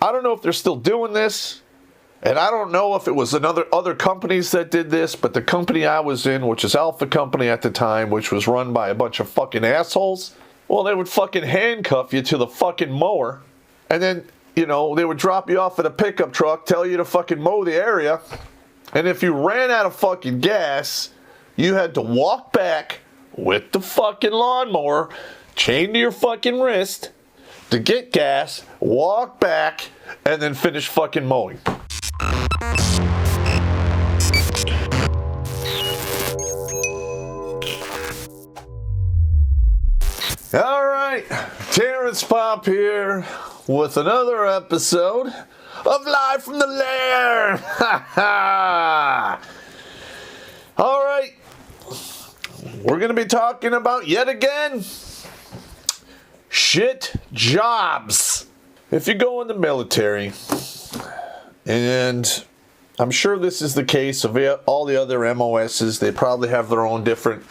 I don't know if they're still doing this, and I don't know if it was other companies that did this, but the company I was in, which is Alpha Company at the time, which was run by a bunch of fucking assholes, well, they would fucking handcuff you to the fucking mower, and then, you know, they would drop you off at a pickup truck, tell you to fucking mow the area, and if you ran out of fucking gas, you had to walk back with the fucking lawnmower chained to your fucking wrist to get gas, walk back, and then finish fucking mowing. All right, Terrence Popp here with another episode of Live from the Lair. All right, we're going to be talking about, yet again, shit jobs. If you go in the military, and I'm sure this is the case of all the other MOSs, they probably have their own different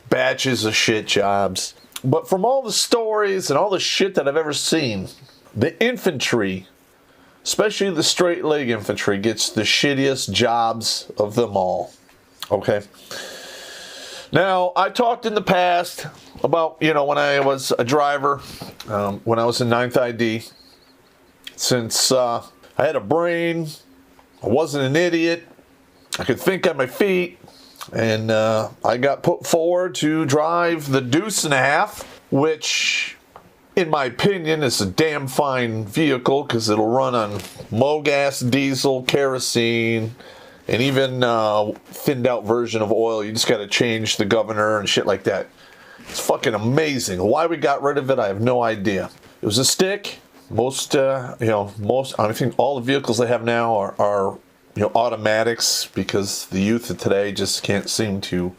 batches of shit jobs. But from all the stories and all the shit that I've ever seen, the infantry, especially the straight leg infantry, gets the shittiest jobs of them all. Okay? Now, I talked in the past about, you know, when I was a driver, when I was in 9th ID, since I had a brain, I wasn't an idiot, I could think on my feet, and I got put forward to drive the Deuce and a Half, which, in my opinion, is a damn fine vehicle because it'll run on mogas, diesel, kerosene, and even thinned out version of oil. You just got to change the governor and shit like that. It's fucking amazing. Why we got rid of it, I have no idea. It was a stick. I think all the vehicles they have now are automatics, because the youth of today just can't seem to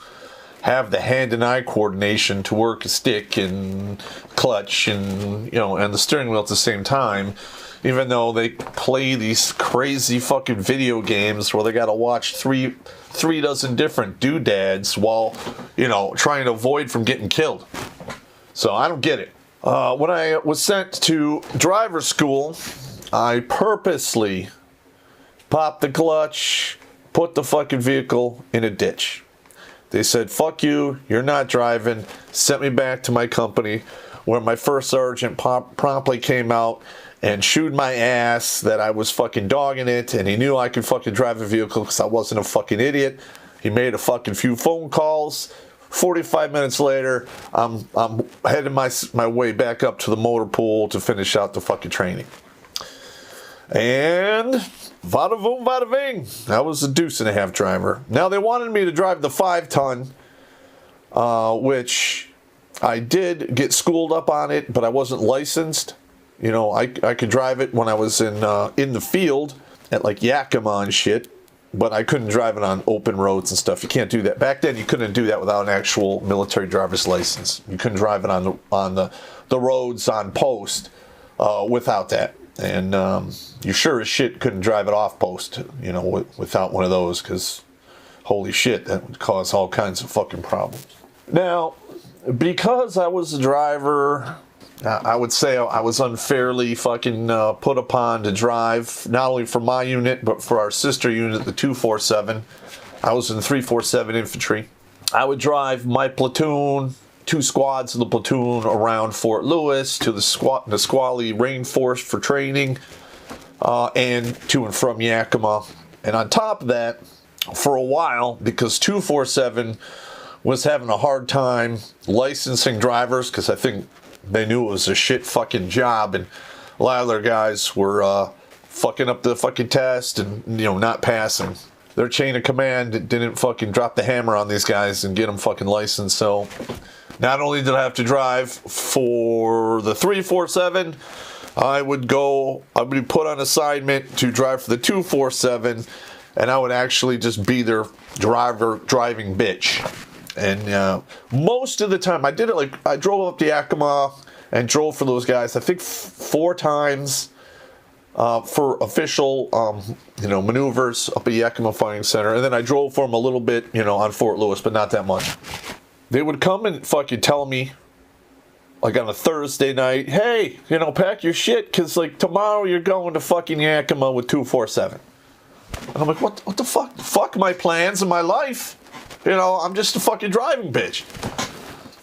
have the hand and eye coordination to work a stick and clutch and the steering wheel at the same time, even though they play these crazy fucking video games where they got to watch three dozen different doodads while trying to avoid from getting killed. So I don't get it. When I was sent to driver school, I purposely popped the clutch, put the fucking vehicle in a ditch. They said, fuck you, you're not driving, sent me back to my company, where my first sergeant promptly came out and shooed my ass that I was fucking dogging it, and he knew I could fucking drive a vehicle because I wasn't a fucking idiot. He made a fucking few phone calls. 45 minutes later, I'm heading my way back up to the motor pool to finish out the fucking training. And vada voom, vada ving. I was a Deuce and a Half driver. Now, they wanted me to drive the 5-ton, which I did get schooled up on it, but I wasn't licensed. I could drive it when I was in the field at like Yakima and shit, but I couldn't drive it on open roads and stuff. You can't do that. Back then, you couldn't do that without an actual military driver's license. You couldn't drive it on the roads on post without that. And you sure as shit couldn't drive it off post, without one of those, because holy shit, that would cause all kinds of fucking problems. Now, because I was a driver, I would say I was unfairly fucking put upon to drive, not only for my unit, but for our sister unit, the 247. I was in 347 infantry. I would drive my platoon, 2 squads of the platoon around Fort Lewis to the Nisqually Rainforest for training, and to and from Yakima. And on top of that, for a while, because 247 was having a hard time licensing drivers, because I think they knew it was a shit fucking job, and a lot of their guys were fucking up the fucking test and not passing. Their chain of command didn't fucking drop the hammer on these guys and get them fucking licensed. So not only did I have to drive for the 347, I would be put on assignment to drive for the 247, and I would actually just be their driving bitch. And most of the time, I did it I drove up to Yakima and drove for those guys, I think 4 times for official, maneuvers up at Yakima Fighting Center. And then I drove for them a little bit, on Fort Lewis, but not that much. They would come and fucking tell me like on a Thursday night, hey, pack your shit, because like tomorrow you're going to fucking Yakima with 247. And I'm like, what the fuck? Fuck my plans and my life. I'm just a fucking driving bitch.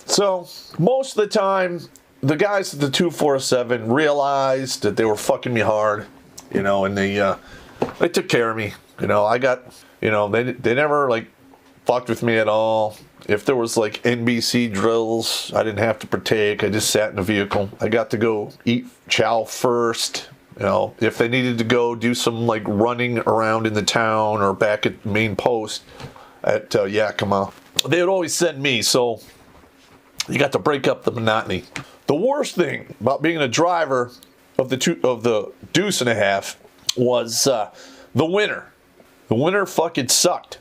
So most of the time, the guys at the 247 realized that they were fucking me hard, and they took care of me. I got, they never like fucked with me at all. If there was like NBC drills, I didn't have to partake. I just sat in the vehicle. I got to go eat chow first. If they needed to go do some like running around in the town or back at the main post at Yakima, they would always send me. So you got to break up the monotony. The worst thing about being a driver of the Deuce and a Half was the winter. The winter fucking sucked,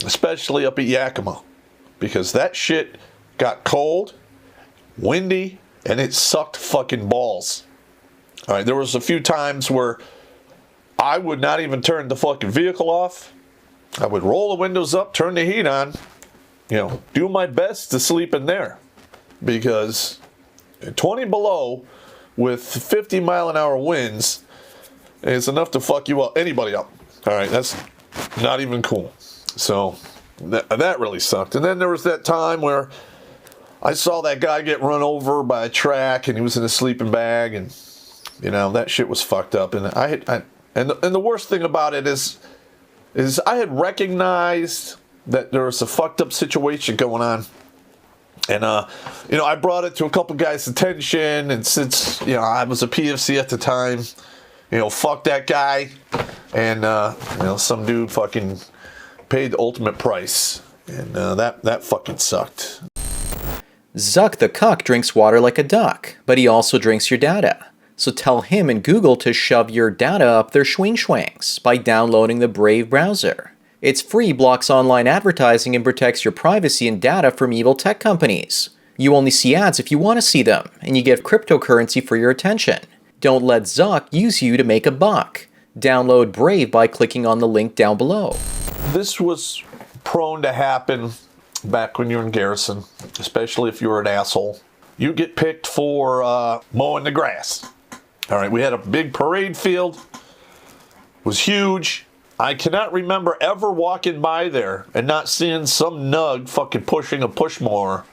especially up at Yakima, because that shit got cold, windy, and it sucked fucking balls. All right, there was a few times where I would not even turn the fucking vehicle off. I would roll the windows up, turn the heat on, do my best to sleep in there, because 20 below with 50 mile an hour winds is enough to fuck anybody up. All right, that's not even cool. So that really sucked. And then there was that time where I saw that guy get run over by a track, and he was in a sleeping bag, and that shit was fucked up. And and the worst thing about it is I had recognized that there was a fucked up situation going on. And, I brought it to a couple guys' attention, and since, I was a PFC at the time, fuck that guy, and, some dude fucking paid the ultimate price, and that fucking sucked. Zuck the cuck drinks water like a duck, but he also drinks your data. So tell him and Google to shove your data up their schwing-schwangs by downloading the Brave browser. It's free, blocks online advertising, and protects your privacy and data from evil tech companies. You only see ads if you want to see them, and you get cryptocurrency for your attention. Don't let Zuck use you to make a buck. Download Brave by clicking on the link down below. This was prone to happen back when you were in garrison, especially if you were an asshole. You get picked for mowing the grass. All right, we had a big parade field. It was huge. I cannot remember ever walking by there and not seeing some nug fucking pushing a push mower,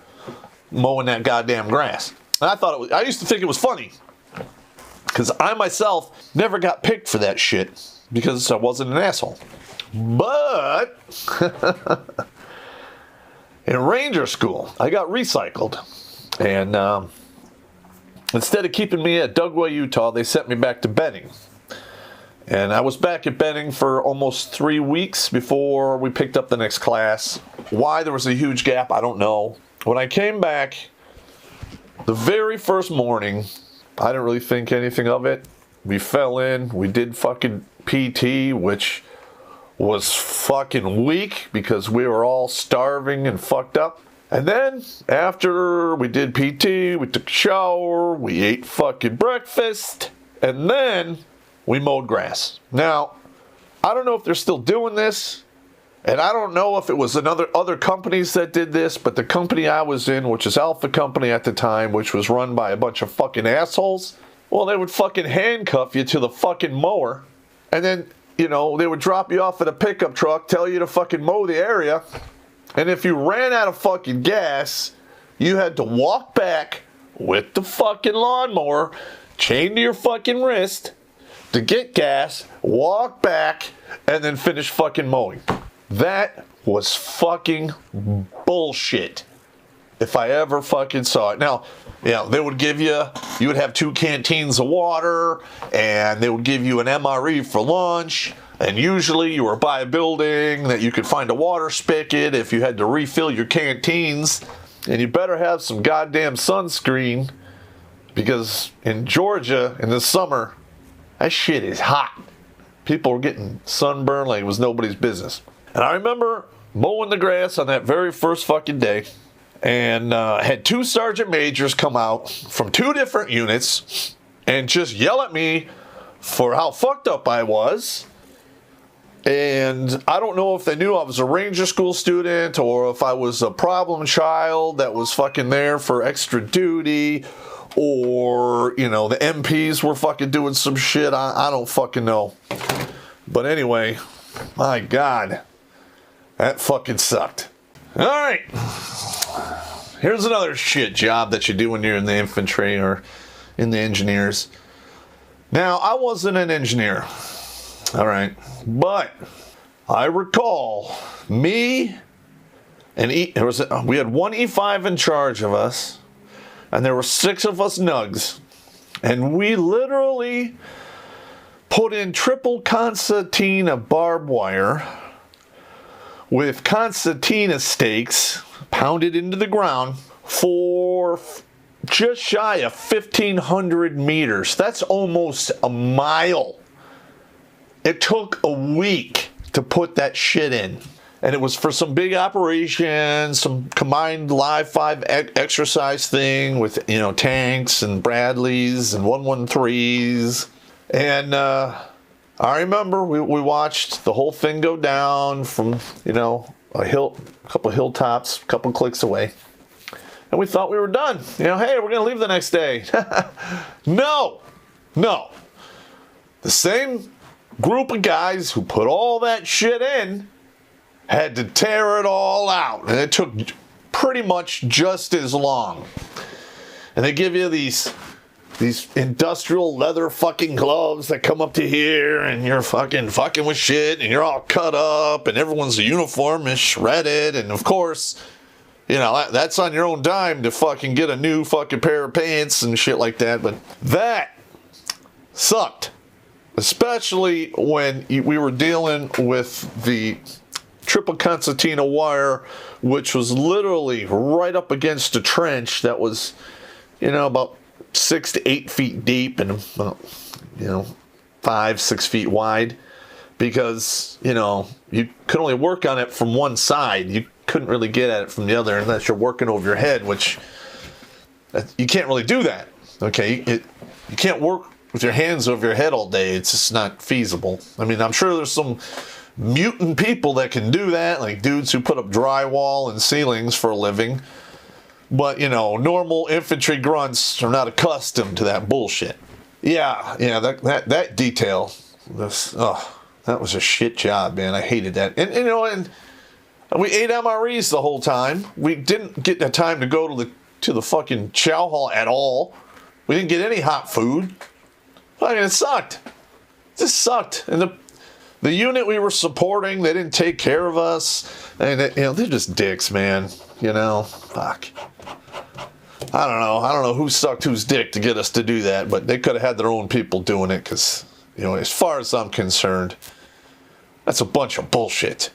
mowing that goddamn grass. And I used to think it was funny, because I myself never got picked for that shit because I wasn't an asshole. But in Ranger School, I got recycled, and instead of keeping me at Dugway, Utah, they sent me back to Benning. And I was back at Benning for almost 3 weeks before we picked up the next class. Why there was a huge gap, I don't know. When I came back, the very first morning, I didn't really think anything of it. We fell in, we did fucking PT, which was fucking weak because we were all starving and fucked up. And then, after we did PT, we took a shower, we ate fucking breakfast, and then we mowed grass. Now, I don't know if they're still doing this, and I don't know if it was other companies that did this, but the company I was in, which is Alpha Company at the time, which was run by a bunch of fucking assholes, well, they would fucking handcuff you to the fucking mower, and then, they would drop you off at a pickup truck, tell you to fucking mow the area, and if you ran out of fucking gas, you had to walk back with the fucking lawnmower chained to your fucking wrist to get gas, walk back, and then finish fucking mowing. That was fucking bullshit, if I ever fucking saw it. Now, they would give you would have 2 canteens of water, and they would give you an MRE for lunch, and usually you were by a building that you could find a water spigot if you had to refill your canteens, and you better have some goddamn sunscreen, because in Georgia, in the summer, that shit is hot. People were getting sunburned like it was nobody's business. And I remember mowing the grass on that very first fucking day, and had 2 sergeant majors come out from 2 different units and just yell at me for how fucked up I was, And I don't know if they knew I was a ranger school student or if I was a problem child that was fucking there for extra duty, or, you know, the MPs were fucking doing some shit. I don't fucking know. But anyway, my God, that fucking sucked. All right. Here's another shit job that you do when you're in the infantry or in the engineers. Now, I wasn't an engineer. All right. But I recall me and we had one E5 in charge of us, and there were 6 of us nugs. And we literally put in triple concertina barbed wire with concertina stakes pounded into the ground for just shy of 1,500 meters. That's almost a mile. It took a week to put that shit in. And it was for some big operation, some combined live 5 exercise thing with, you know, tanks and Bradleys and 113s. And I remember we watched the whole thing go down from, you know, a couple hilltops, a couple clicks away. And we thought we were done. You know, hey, we're going to leave the next day. No. The same group of guys who put all that shit in had to tear it all out. And it took pretty much just as long. And they give you these industrial leather fucking gloves that come up to here, and you're fucking with shit, and you're all cut up, and everyone's uniform is shredded, and of course, you know, that's on your own dime to fucking get a new fucking pair of pants and shit like that. But that sucked. Especially when we were dealing with the triple concertina wire, which was literally right up against a trench that was, you know, about 6 to 8 feet deep and about, you know, 5-6 feet wide, because, you know, you could only work on it from one side. You couldn't really get at it from the other unless you're working over your head, which you can't really do that. Okay, you can't work with your hands over your head all day. It's just not feasible. I mean, I'm sure there's some mutant people that can do that, like dudes who put up drywall and ceilings for a living. But, you know, normal infantry grunts are not accustomed to that bullshit. Yeah, that detail, that was a shit job, man. I hated that. And you know, and we ate MREs the whole time. We didn't get the time to go to the fucking chow hall at all. We didn't get any hot food. I mean, it sucked. It just sucked. And the unit we were supporting, they didn't take care of us. And, you know, they're just dicks, man. You know, fuck. I don't know who sucked whose dick to get us to do that, but they could have had their own people doing it, because, you know, as far as I'm concerned, that's a bunch of bullshit.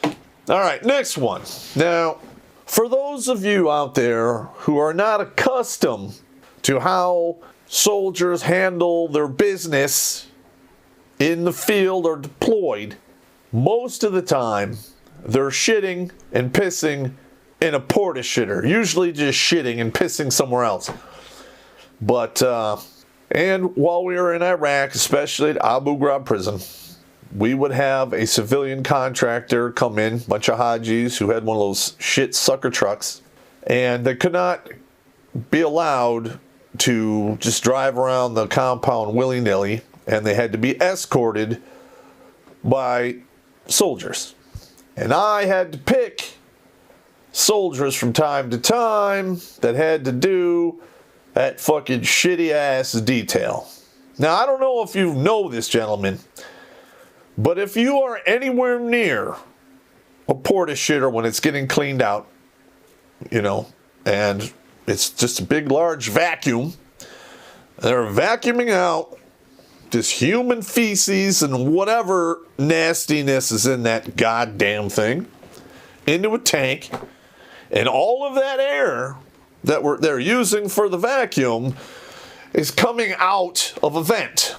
All right, next one. Now, for those of you out there who are not accustomed to how soldiers handle their business in the field or deployed, most of the time they're shitting and pissing in a porta-shitter, usually just shitting and pissing somewhere else. But and while we were in Iraq, especially at Abu Ghraib prison, we would have a civilian contractor come in, a bunch of Hajis who had one of those shit sucker trucks, and they could not be allowed to just drive around the compound willy-nilly, and they had to be escorted by soldiers. And I had to pick soldiers from time to time that had to do that fucking shitty-ass detail. Now, I don't know if you know this, gentlemen, but if you are anywhere near a porta-shitter when it's getting cleaned out, you know, and it's just a big, large vacuum. They're vacuuming out this human feces and whatever nastiness is in that goddamn thing into a tank. And all of that air that they're using for the vacuum is coming out of a vent,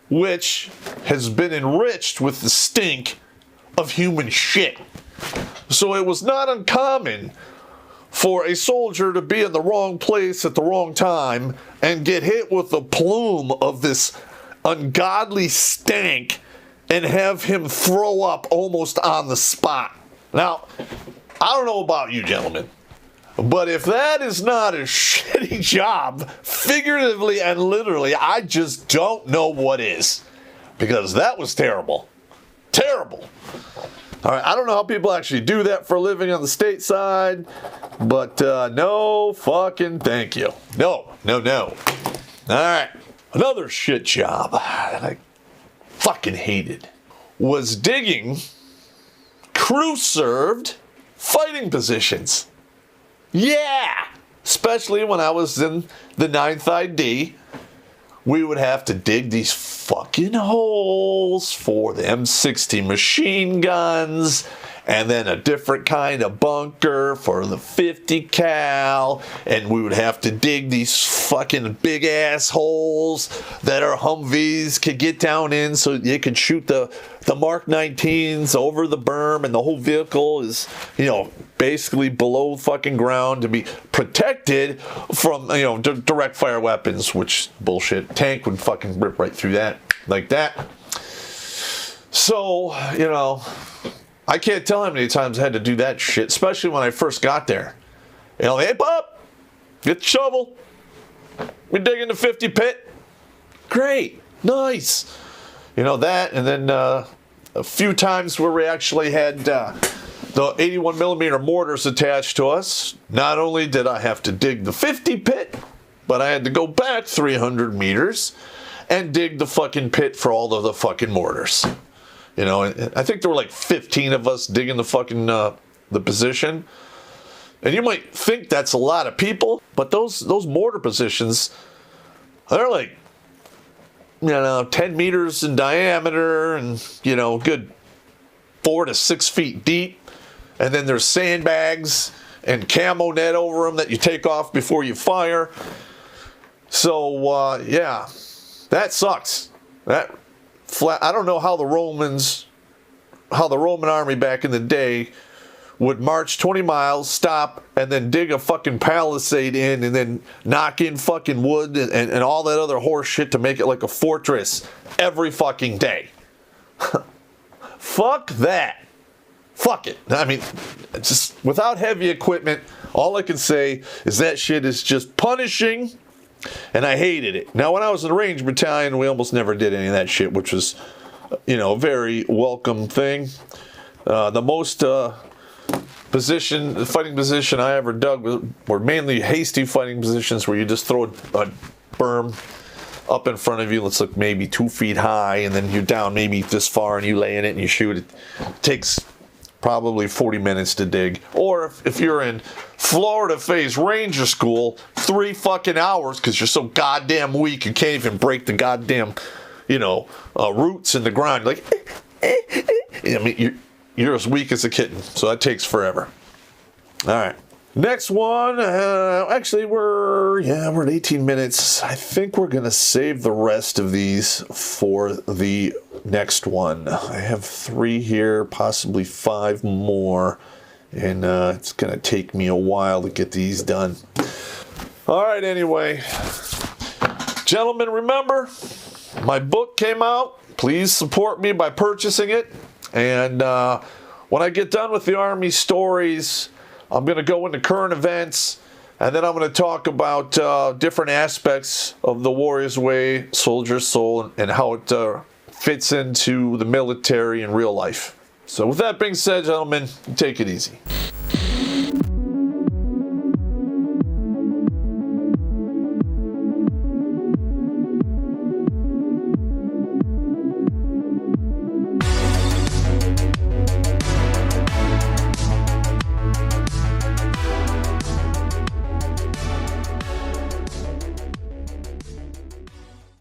which has been enriched with the stink of human shit. So it was not uncommon for a soldier to be in the wrong place at the wrong time and get hit with a plume of this ungodly stank and have him throw up almost on the spot. Now, I don't know about you gentlemen, but if that is not a shitty job, figuratively and literally, I just don't know what is. Because that was terrible. Terrible. All right, I don't know how people actually do that for a living on the state side, but no fucking thank you. No. All right, another shit job that I fucking hated was digging crew-served fighting positions. Yeah! Especially when I was in the 9th ID, we would have to dig these fucking holes for the M60 machine guns, and then a different kind of bunker for the 50 cal, and we would have to dig these fucking big ass holes that our Humvees could get down in so they could shoot the Mark 19s over the berm, and the whole vehicle is, basically below fucking ground to be protected from, direct fire weapons, which bullshit. Tank would fucking rip right through that like that. So, I can't tell how many times I had to do that shit, especially when I first got there. Hey, Popp, get the shovel. We're digging the 50 pit. Great. Nice. That, and then a few times where we actually had the 81 millimeter mortars attached to us. Not only did I have to dig the 50 pit, but I had to go back 300 meters and dig the fucking pit for all of the fucking mortars. I think there were like 15 of us digging the fucking the position. And you might think that's a lot of people, but those mortar positions, they're like, 10 meters in diameter and, good 4 to 6 feet deep. And then there's sandbags and camo net over them that you take off before you fire. So, yeah, that sucks. I don't know how the Roman army back in the day would march 20 miles, stop, and then dig a fucking palisade in, and then knock in fucking wood and all that other horse shit to make it like a fortress every fucking day. Fuck that. Fuck it. I mean, just without heavy equipment, all I can say is that shit is just punishing, and I hated it. Now, when I was in the Range Battalion, we almost never did any of that shit, which was, a very welcome thing. The most fighting position I ever dug were mainly hasty fighting positions where you just throw a berm up in front of you. Let's look maybe 2 feet high, and then you're down maybe this far, and you lay in it and you shoot it. It takes probably 40 minutes to dig. Or if you're in Florida Phase Ranger School, 3 fucking hours because you're so goddamn weak you can't even break the goddamn, roots in the ground. Like, I mean, you're as weak as a kitten, so that takes forever. All right. Next one, actually we're at 18 minutes. I think we're going to save the rest of these for the next one. I have 3 here, possibly 5 more, and it's going to take me a while to get these done. All right, anyway. Gentlemen, remember, my book came out. Please support me by purchasing it. And when I get done with the Army stories, I'm going to go into current events, and then I'm going to talk about different aspects of the Warrior's Way, Soldier's Soul, and how it fits into the military and real life. So with that being said, gentlemen, take it easy.